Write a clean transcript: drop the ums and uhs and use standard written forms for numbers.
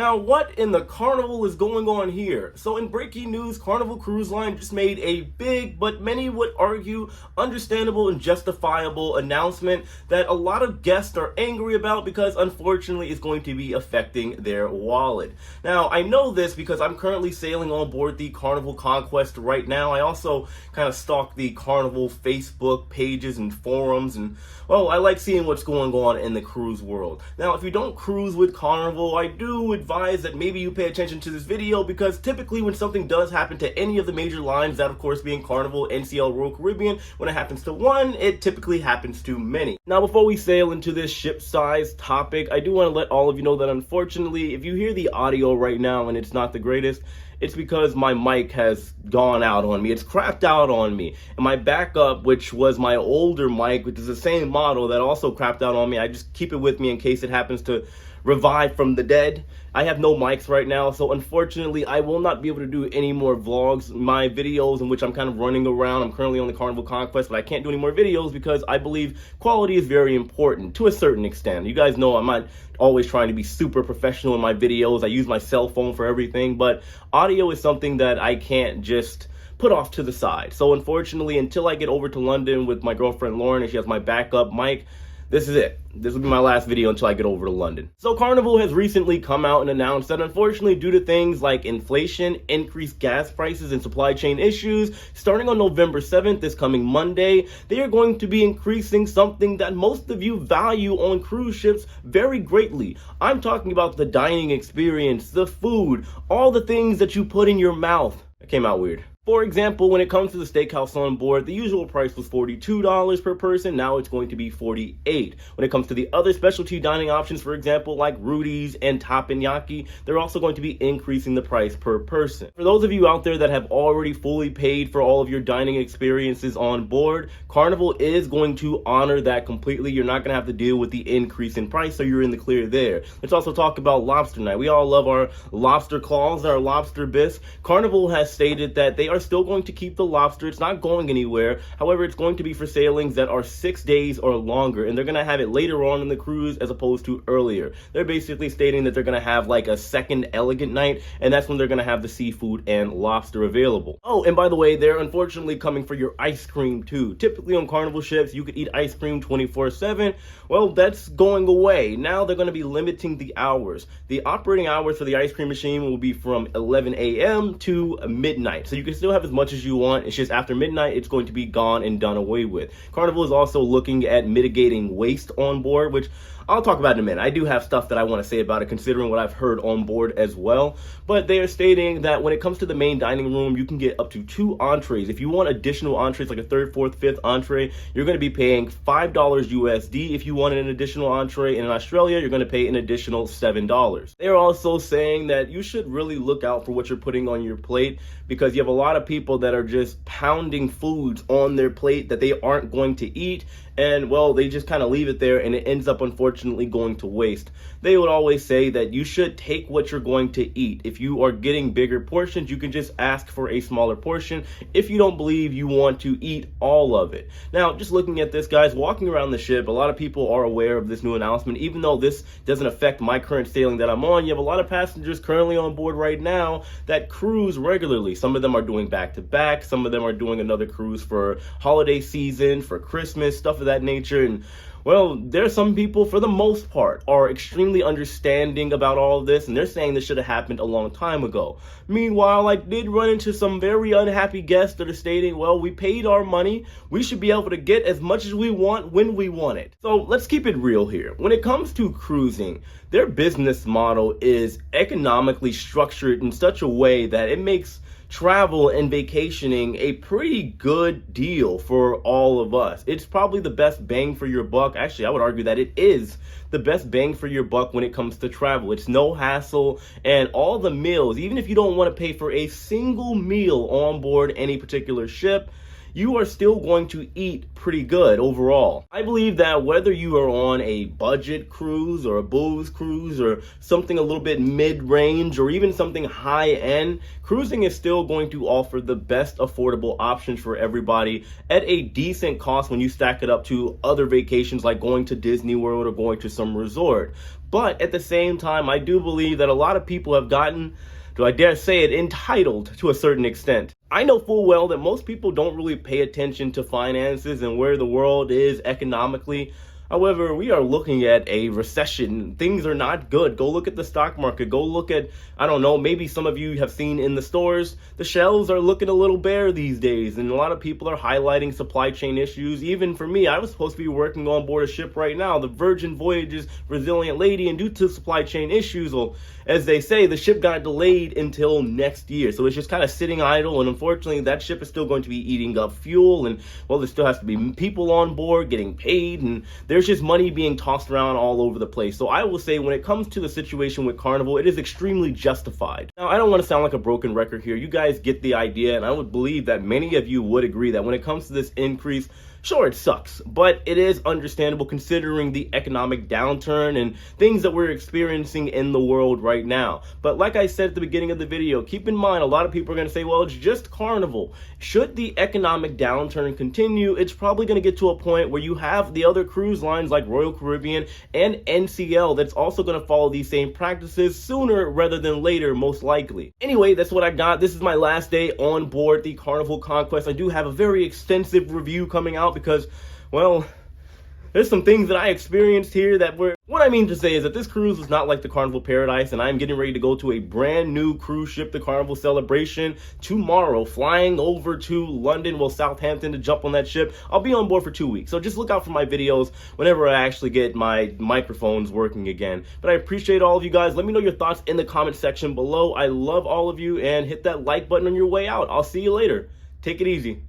Now, what in the Carnival is going on here? So in breaking news, Carnival Cruise Line just made a big, but many would argue understandable and justifiable announcement that a lot of guests are angry about because unfortunately it's going to be affecting their wallet. Now, I know this because I'm currently sailing on board the Carnival Conquest right now. I also kind of stalk the Carnival Facebook pages and forums, and well, I like seeing what's going on in the cruise world. Now, if you don't cruise with Carnival, I do advise that maybe you pay attention to this video, because typically when something does happen to any of the major lines, that of course being Carnival, NCL, Royal Caribbean, when it happens to one, it typically happens to many. Now, before we sail into this ship size topic, I do want to let all of you know that unfortunately, if you hear the audio right now and it's not the greatest, it's because my mic has gone out on me. It's crapped out on me. And my backup, which was my older mic, which is the same model, that also crapped out on me. I just keep it with me in case it happens to revive from the dead. I have no mics right now, so unfortunately I will not be able to do any more vlogs. My videos in which I'm kind of running around, I'm currently on the Carnival Conquest, but I can't do any more videos because I believe quality is very important to a certain extent. You guys know I'm not always trying to be super professional in my videos. I use my cell phone for everything, but audio is something that I can't just put off to the side. So unfortunately, until I get over to London with my girlfriend Lauren and she has my backup mic, this is it. This will be my last video until I get over to London. So Carnival has recently come out and announced that unfortunately, due to things like inflation, increased gas prices, and supply chain issues, starting on November 7th, this coming Monday, they are going to be increasing something that most of you value on cruise ships very greatly. I'm talking about the dining experience, the food, all the things that you put in your mouth. That came out weird. For example, when it comes to the steakhouse on board, the usual price was $42 per person. Now it's going to be $48. When it comes to the other specialty dining options, for example, like Rudy's and Teppanyaki, they're also going to be increasing the price per person. For those of you out there that have already fully paid for all of your dining experiences on board, Carnival is going to honor that completely. You're not going to have to deal with the increase in price, so you're in the clear there. Let's also talk about lobster night. We all love our lobster claws, our lobster bisque. Carnival has stated that they are still going to keep the lobster. It's not going anywhere. However, it's going to be for sailings that are 6 days or longer, and they're going to have it later on in the cruise as opposed to earlier. They're basically stating that they're going to have like a second elegant night, and that's when they're going to have the seafood and lobster available. Oh, and by the way, they're unfortunately coming for your ice cream too. Typically on Carnival ships, you could eat ice cream 24/7. Well, that's going away. Now they're going to be limiting the hours. The operating hours for the ice cream machine will be from 11 a.m. to midnight. So you can still have as much as you want. It's just after midnight, it's going to be gone and done away with. Carnival is also looking at mitigating waste on board, which I'll talk about in a minute. I do have stuff that I want to say about it, considering what I've heard on board as well. But they are stating that when it comes to the main dining room, you can get up to 2 entrees. If you want additional entrees, like a 3rd, 4th, 5th entree, you're going to be paying $5 USD. If you want an additional entree in Australia, you're going to pay an additional $7. They're also saying that you should really look out for what you're putting on your plate, because you have a lot of people that are just pounding foods on their plate that they aren't going to eat, and well, they just kind of leave it there and it ends up unfortunately going to waste. They would always say that you should take what you're going to eat. If you are getting bigger portions, you can just ask for a smaller portion if you don't believe you want to eat all of it. Now, just looking at this, guys, walking around the ship, a lot of people are aware of this new announcement. Even though this doesn't affect my current sailing that I'm on, you have a lot of passengers currently on board right now that cruise regularly. Some of them are doing back-to-back. Some of them are doing another cruise for holiday season, for Christmas, stuff of that nature. And well, there's some people, for the most part, are extremely understanding about all of this, and they're saying this should have happened a long time ago. Meanwhile, I did run into some very unhappy guests that are stating, well, we paid our money, we should be able to get as much as we want when we want it. So let's keep it real here. When it comes to cruising, their business model is economically structured in such a way that it makes travel and vacationing a pretty good deal for all of us. It's probably the best bang for your buck. Actually, I would argue that it is the best bang for your buck when it comes to travel. It's no hassle, and all the meals, even if you don't want to pay for a single meal on board any particular ship, you are still going to eat pretty good overall. I believe that whether you are on a budget cruise or a booze cruise or something a little bit mid-range or even something high-end, cruising is still going to offer the best affordable options for everybody at a decent cost when you stack it up to other vacations like going to Disney World or going to some resort. But at the same time, I do believe that a lot of people have gotten, do I dare say it, entitled to a certain extent. I know full well that most people don't really pay attention to finances and where the world is economically. However, we are looking at a recession. Things are not good. Go look at the stock market. Go look at, I don't know, maybe some of you have seen in the stores, the shelves are looking a little bare these days. And a lot of people are highlighting supply chain issues. Even for me, I was supposed to be working on board a ship right now, the Virgin Voyages Resilient Lady, and due to supply chain issues, well, as they say, the ship got delayed until next year. So it's just kind of sitting idle. And unfortunately, that ship is still going to be eating up fuel. And, well, there still has to be people on board getting paid. And there's just money being tossed around all over the place. So I will say, when it comes to the situation with Carnival, it is extremely justified. Now, I don't want to sound like a broken record here. You guys get the idea. And I would believe that many of you would agree that when it comes to this increase, sure, it sucks, but it is understandable considering the economic downturn and things that we're experiencing in the world right now. But like I said at the beginning of the video, keep in mind, a lot of people are going to say, well, it's just Carnival. Should the economic downturn continue, it's probably going to get to a point where you have the other cruise lines like Royal Caribbean and NCL that's also going to follow these same practices sooner rather than later, most likely. Anyway, that's what I got. This is my last day on board the Carnival Conquest. I do have a very extensive review coming out because, well, there's some things that I experienced here that were, what I mean to say is that this cruise was not like the Carnival Paradise, and I'm getting ready to go to a brand new cruise ship, the Carnival Celebration, tomorrow, flying over to London, well, Southampton, to jump on that ship. I'll be on board for 2 weeks, so just look out for my videos whenever I actually get my microphones working again. But I appreciate all of you guys. Let me know your thoughts in the comment section below. I love all of you, and hit that like button on your way out. I'll see you later. Take it easy.